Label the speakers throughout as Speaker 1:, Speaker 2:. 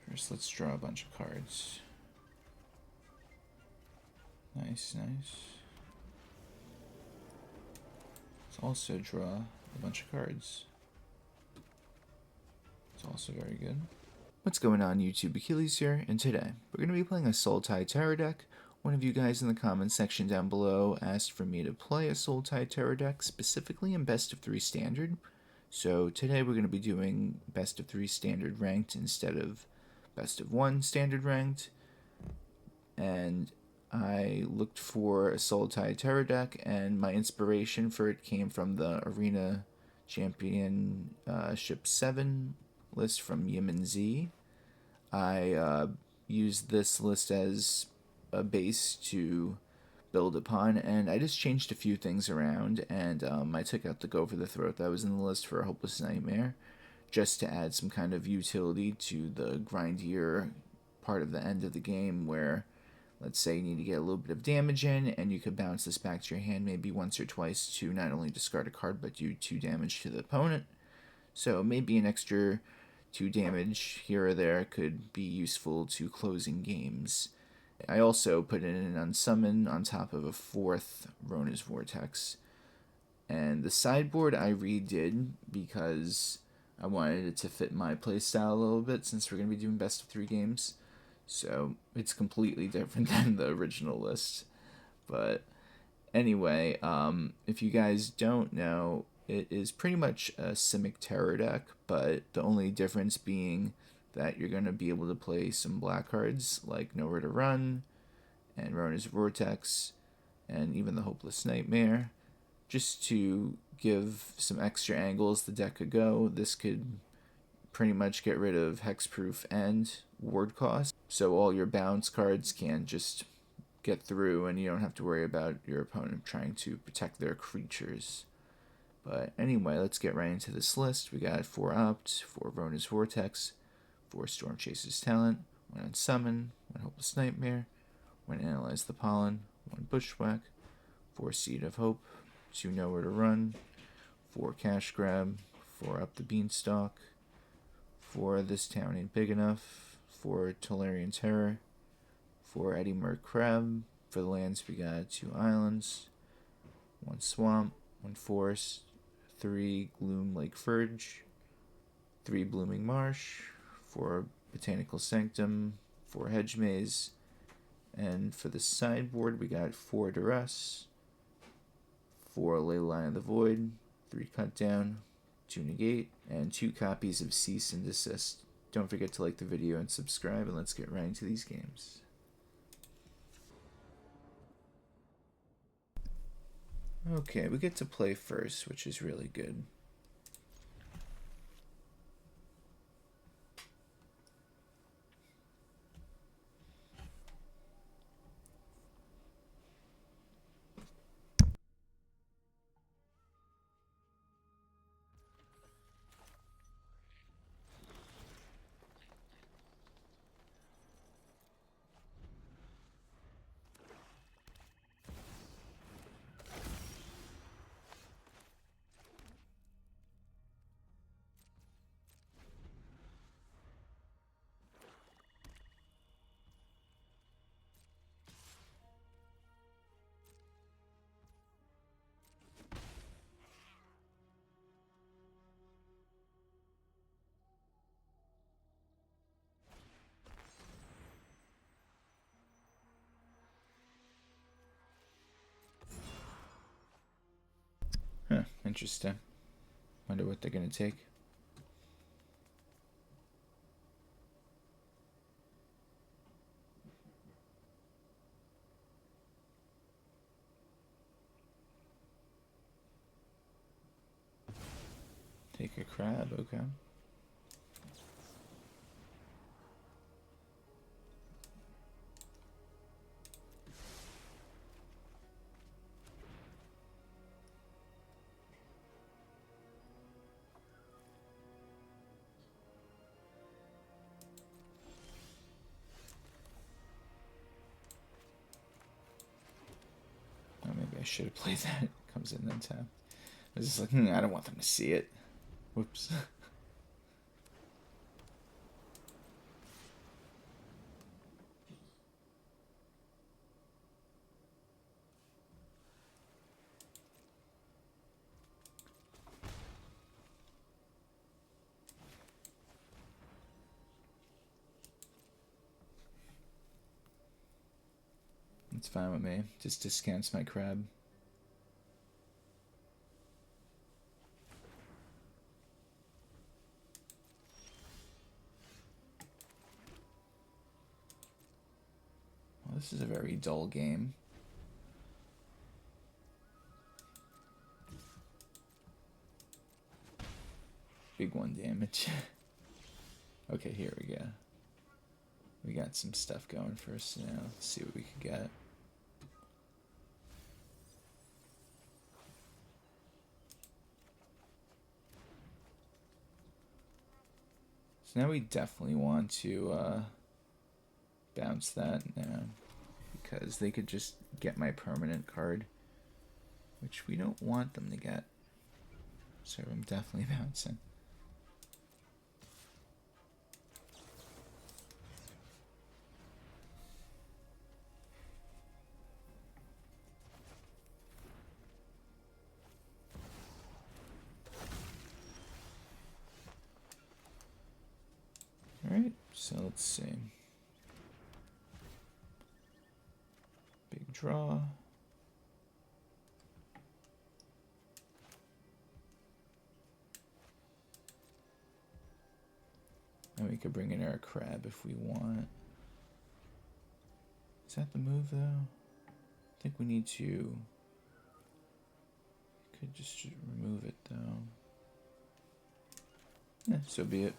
Speaker 1: First, let's draw a bunch of cards. Nice, nice. Let's also draw a bunch of cards. It's also very good. What's going on, YouTube? Achilles here, and today we're going to be playing a Sultai Terror deck. One of you guys in the comments section down below asked for me to play a Sultai Terror deck, specifically in Best of 3 Standard. So today we're going to be doing Best of 3 Standard Ranked instead of Best of 1 Standard Ranked. And I looked for a Sultai Terror deck, and my inspiration for it came from the Arena Championship 7 list from Yemen Z. I used this list as a base to build upon, and I just changed a few things around, and I took out the Go for the Throat that was in the list for a Hopeless Nightmare, just to add some kind of utility to the grindier part of the end of the game where, let's say, you need to get a little bit of damage in, and you could bounce this back to your hand maybe once or twice to not only discard a card, but do 2 damage to the opponent. So maybe an extra 2 damage here or there could be useful to closing games. I also put in an Unsummon on top of a 4th Rona's Vortex. And the sideboard I redid because I wanted it to fit my playstyle a little bit since we're going to be doing best of 3 games. So it's completely different than the original list. But anyway, if you guys don't know, it is pretty much a Simic Terror deck, but the only difference being that you're going to be able to play some black cards like Nowhere to Run and Rona's Vortex and even the Hopeless Nightmare. Just to give some extra angles the deck could go, this could pretty much get rid of hexproof and ward cost, so all your bounce cards can just get through and you don't have to worry about your opponent trying to protect their creatures. But anyway, let's get right into this list. We got 4 Opt, 4 Rona's Vortex, 4 Stormchaser's Talent, 1 Unsummon, 1 Hopeless Nightmare, 1 Analyze the Pollen, 1 Bushwhack, 4 Seed of Hope, 2 Nowhere to Run, 4 Cash Grab, 4 Up the Beanstalk, 4 This Town Ain't Big Enough, 4 Tolarian Terror, 4 Eddymurk Crab. For the lands, we got 2 Islands, 1 Swamp, 1 Forest, 3 Gloomlake Verge, 3 Blooming Marsh, 4 Botanical Sanctum, 4 Hedge Maze, and for the sideboard we got 4 Duress, 4 Leyline of the Void, 3 Cut Down, 2 Negate, and 2 copies of Cease and Desist. Don't forget to like the video and subscribe, and let's get right into these games. Okay, we get to play first, which is really good. Huh, interesting. Wonder what they're gonna take. Take a crab, okay. Oh, maybe I should have played that. It comes in then tap. I was just like, I don't want them to see it. Whoops. It's fine with me. Just discounts my crab. Well, this is a very dull game. Big 1 damage. Okay, here we go. We got some stuff going for us now. Let's see what we can get. So now we definitely want to bounce that now, because they could just get my permanent card, which we don't want them to get. So I'm definitely bouncing. Alright, so let's see. Big draw. And we could bring in our crab if we want. Is that the move though? I think we need to. Could just remove it though. Yeah, so be it.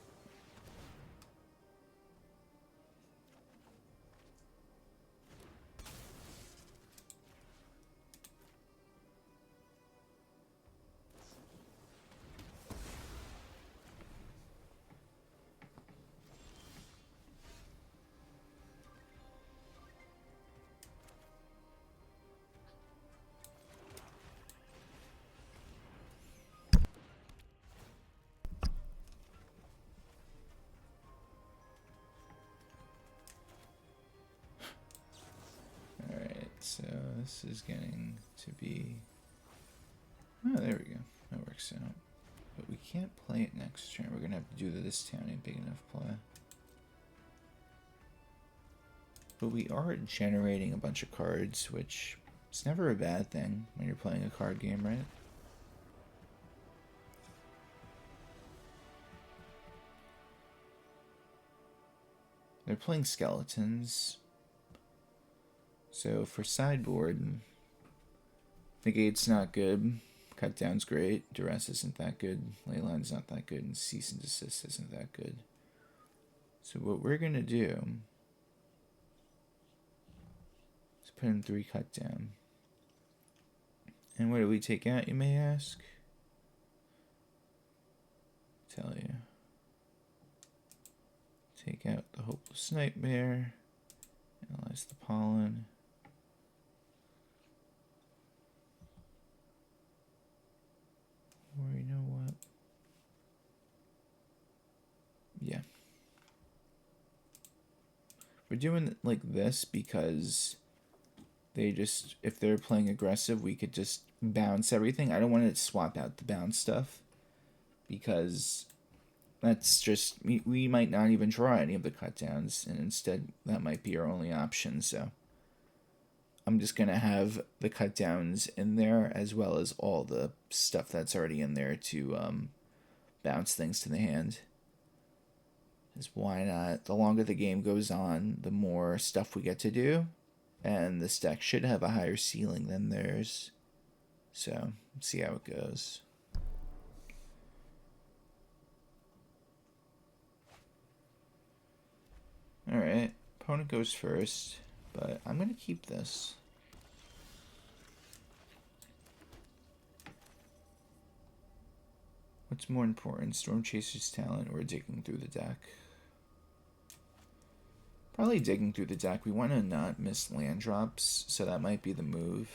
Speaker 1: So this is getting to be, oh, there we go, that works out. But we can't play it next turn. We're gonna have to do this town ain't big enough play. But we are generating a bunch of cards, which is never a bad thing when you're playing a card game, right? They're playing skeletons. So for sideboard, Negate's not good, Cut Down's great, Duress isn't that good, Leyline's not that good, and Cease and Desist isn't that good. So what we're going to do is put in 3 Cut Down. And what do we take out, you may ask? Tell you. Take out the Hopeless Nightmare, Analyze the Pollen. Or you know what? Yeah. We're doing it like this because they just, if they're playing aggressive, we could just bounce everything. I don't want to swap out the bounce stuff because that's just, we might not even draw any of the cut downs, and instead that might be our only option. So I'm just going to have the cut downs in there as well as all the stuff that's already in there to bounce things to the hand. Is why not? The longer the game goes on, the more stuff we get to do, and this deck should have a higher ceiling than theirs. So let's see how it goes. Alright, opponent goes first, but I'm going to keep this. What's more important, Stormchaser's talent or digging through the deck? Probably digging through the deck. We want to not miss land drops, so that might be the move.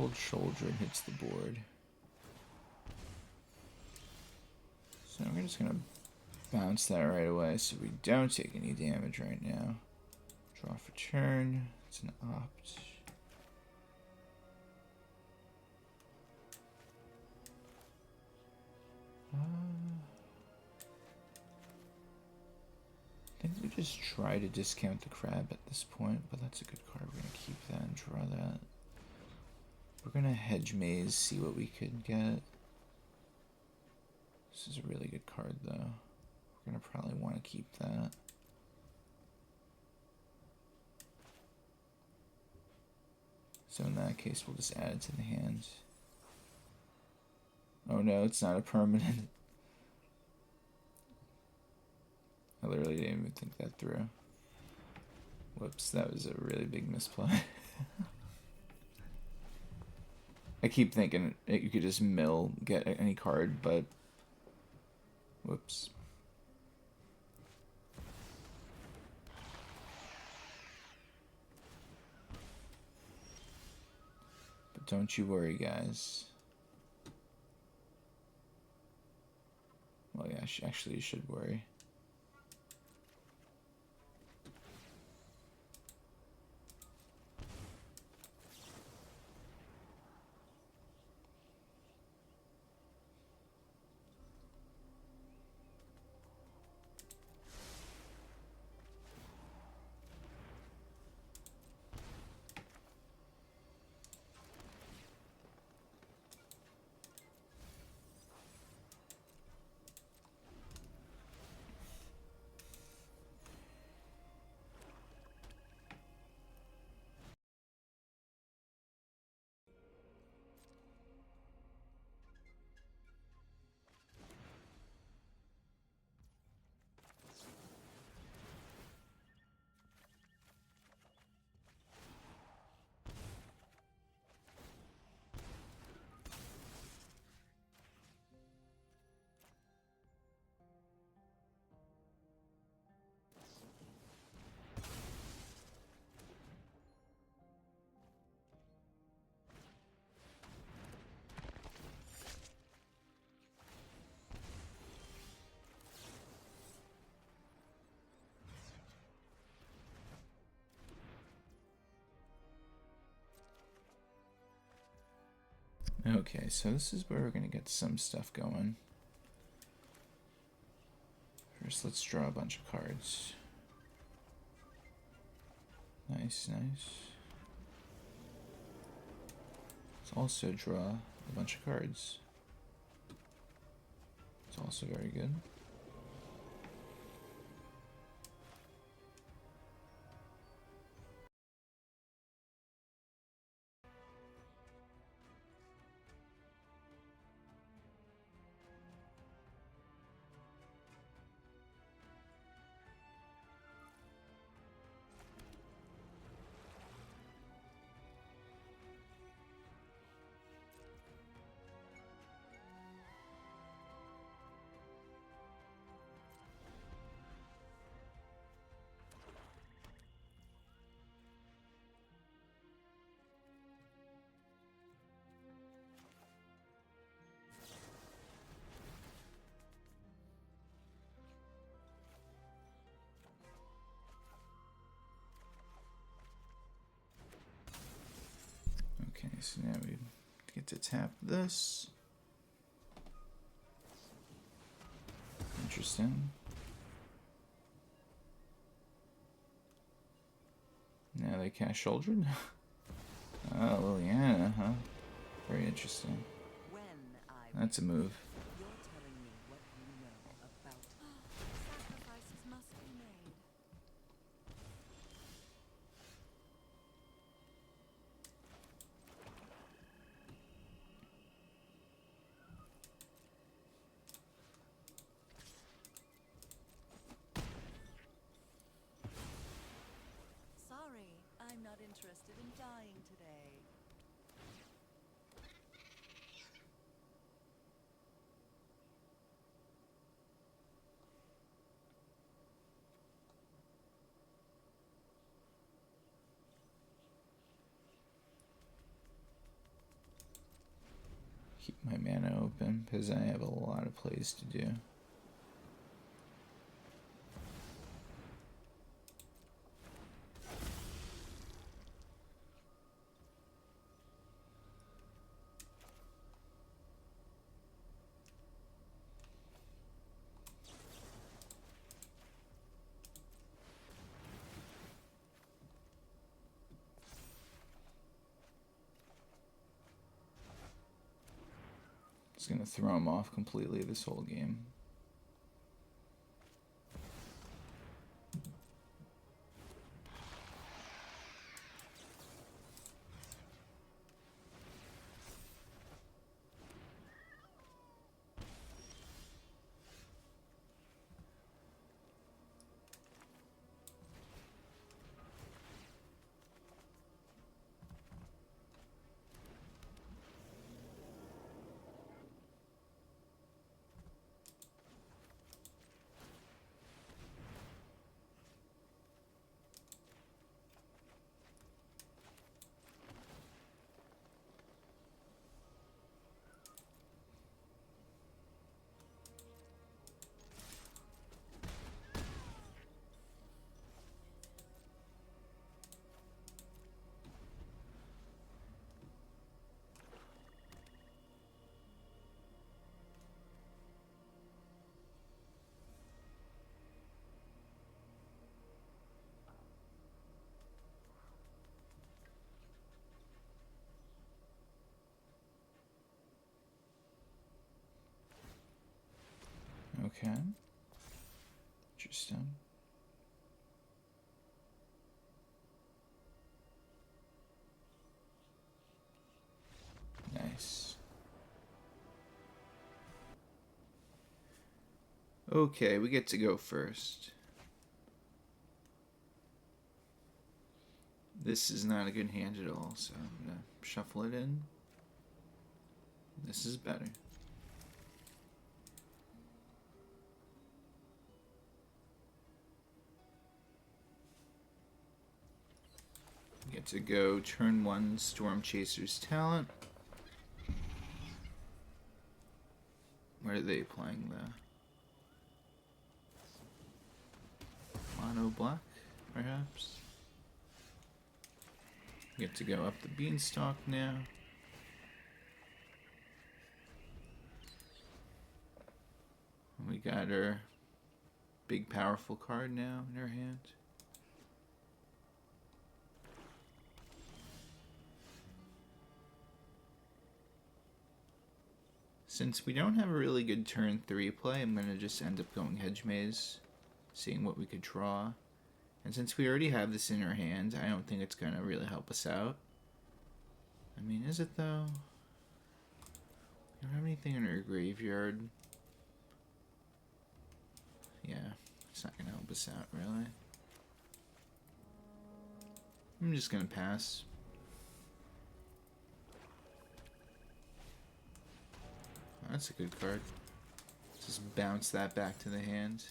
Speaker 1: Cold Shoulder hits the board. So we're just gonna bounce that right away so we don't take any damage right now. Draw for turn. It's an opt. I think we just try to discount the crab at this point, but that's a good card. We're gonna keep that and draw that. We're gonna Hedge Maze, see what we could get. This is a really good card, though. We're gonna probably want to keep that. So in that case, we'll just add it to the hand. Oh no, it's not a permanent. I literally didn't even think that through. Whoops, that was a really big misplay. I keep thinking you could just get any card, but whoops. But don't you worry, guys. Well, yeah, actually you should worry. Okay, so this is where we're going to get some stuff going. First, let's draw a bunch of cards. Nice, nice. Let's also draw a bunch of cards. It's also very good. Okay, so now we get to tap this. Interesting. Now they cast Shouldered? Oh, Liliana, huh? Very interesting. That's a move.
Speaker 2: Interested in dying today.
Speaker 1: Keep my mana open because I have a lot of plays to do. It's going to throw him off completely this whole game. Okay. Interesting. Nice. Okay, we get to go first. This is not a good hand at all, so I'm going to shuffle it in. This is better. Get to go turn 1 Stormchaser's talent. Where are they playing the mono black, perhaps? Get to go up the Beanstalk now. We got our big powerful card now in our hand. Since we don't have a really good turn 3 play, I'm going to just end up going Hedge Maze, seeing what we could draw. And since we already have this in our hand, I don't think it's going to really help us out. I mean, is it though? We don't have anything in our graveyard. Yeah, it's not going to help us out, really. I'm just going to pass. That's a good card. Just bounce that back to the hand.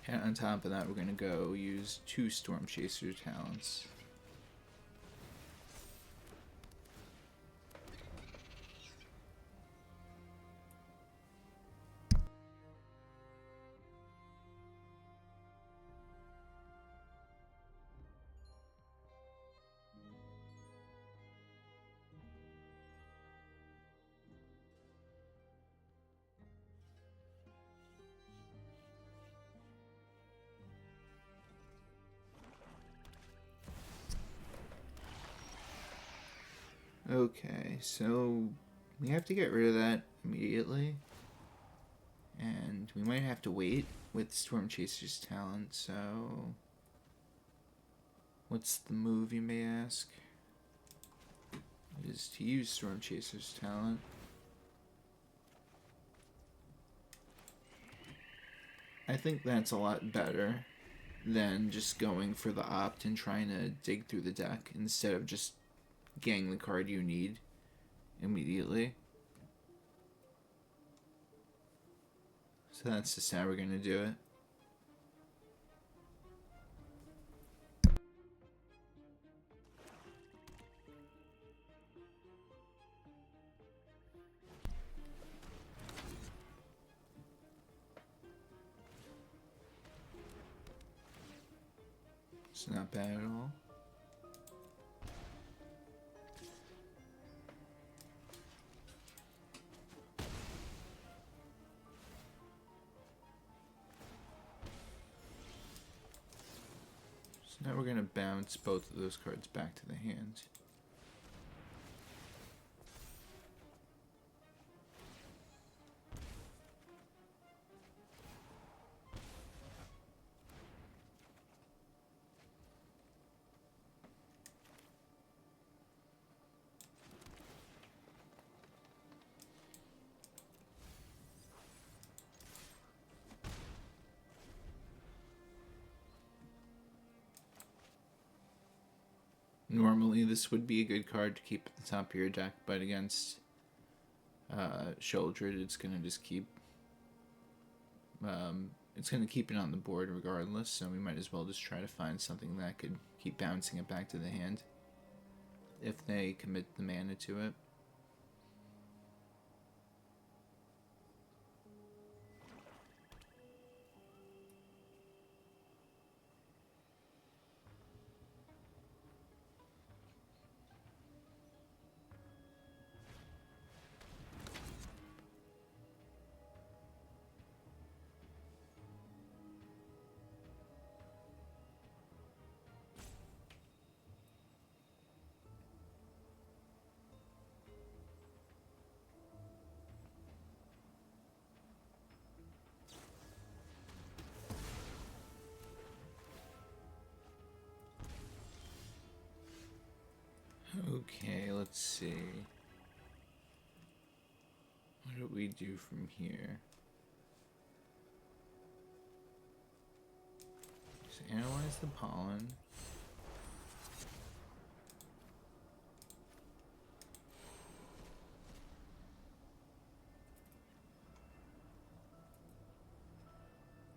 Speaker 1: And on top of that, we're going to go use 2 Stormchaser talents. Okay, so we have to get rid of that immediately. And we might have to wait with Stormchaser's talent, so... What's the move, you may ask? It is to use Stormchaser's talent. I think that's a lot better than just going for the opt and trying to dig through the deck instead of just getting the card you need immediately. So that's just how we're going to do it. It's not bad at all. So now we're going to bounce both of those cards back to the hand. Normally this would be a good card to keep at the top of your deck, but against Sheoldred, it's going to just keep it on the board regardless, so we might as well just try to find something that could keep bouncing it back to the hand if they commit the mana to it. Okay, let's see. What do we do from here? Just analyze the pollen.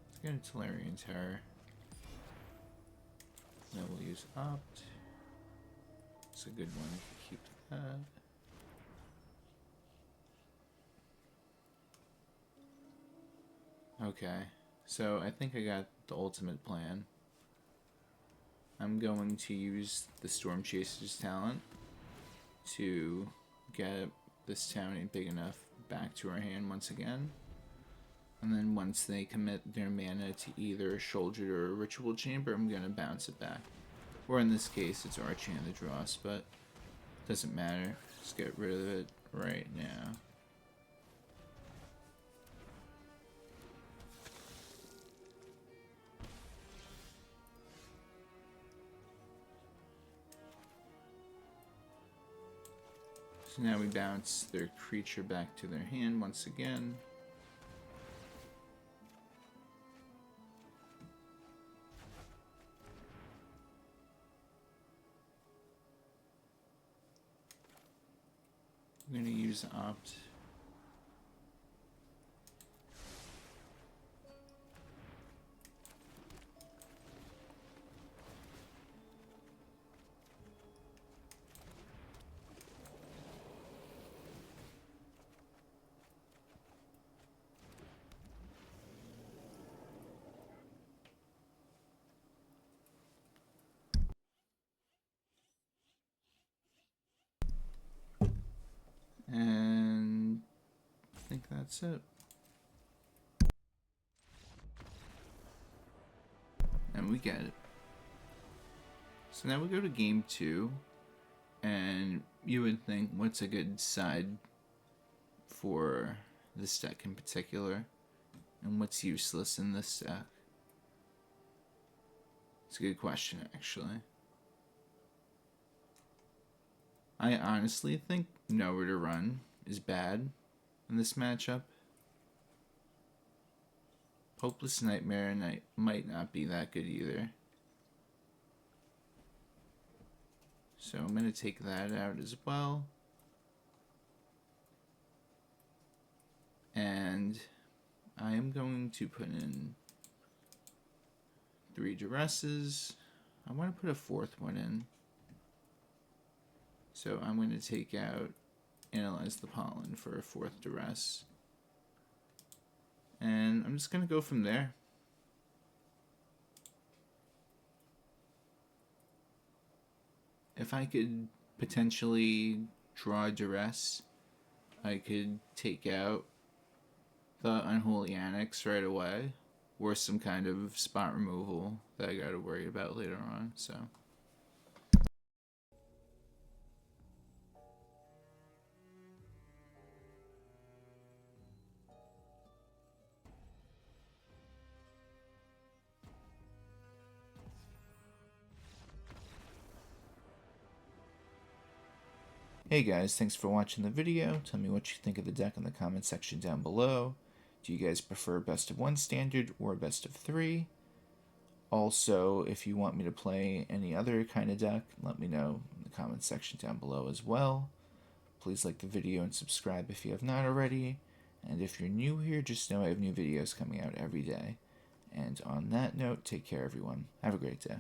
Speaker 1: Let's get a Tolarian Terror. Then we'll use Opt. It's a good one to keep that. Okay, so I think I got the ultimate plan. I'm going to use the Stormchaser's talent to get this town ain't big enough back to our hand once again. And then once they commit their mana to either a Sheoldred or a Ritual Chamber, I'm going to bounce it back. Or in this case, it's Archana Dross, but it doesn't matter. Let's get rid of it right now. So now we bounce their creature back to their hand once again. I'm going to use Opt. And I think that's it. And we get it. So now we go to game 2. And you would think, what's a good side for this deck in particular? And what's useless in this deck? It's a good question, actually. I honestly think Nowhere to Run is bad in this matchup. Hopeless Nightmare might not be that good either. So I'm going to take that out as well. And I am going to put in 3 Duresses. I want to put a 4th one in. So I'm going to take out Analyze the Pollen for a 4th Duress. And I'm just going to go from there. If I could potentially draw Duress, I could take out the Unholy Annex right away, or some kind of spot removal that I gotta worry about later on, so. Hey guys, thanks for watching the video. Tell me what you think of the deck in the comment section down below. Do you guys prefer best of 1 standard or best of 3? Also, if you want me to play any other kind of deck, let me know in the comment section down below as well. Please like the video and subscribe if you have not already. And if you're new here, just know I have new videos coming out every day. And on that note, take care everyone. Have a great day.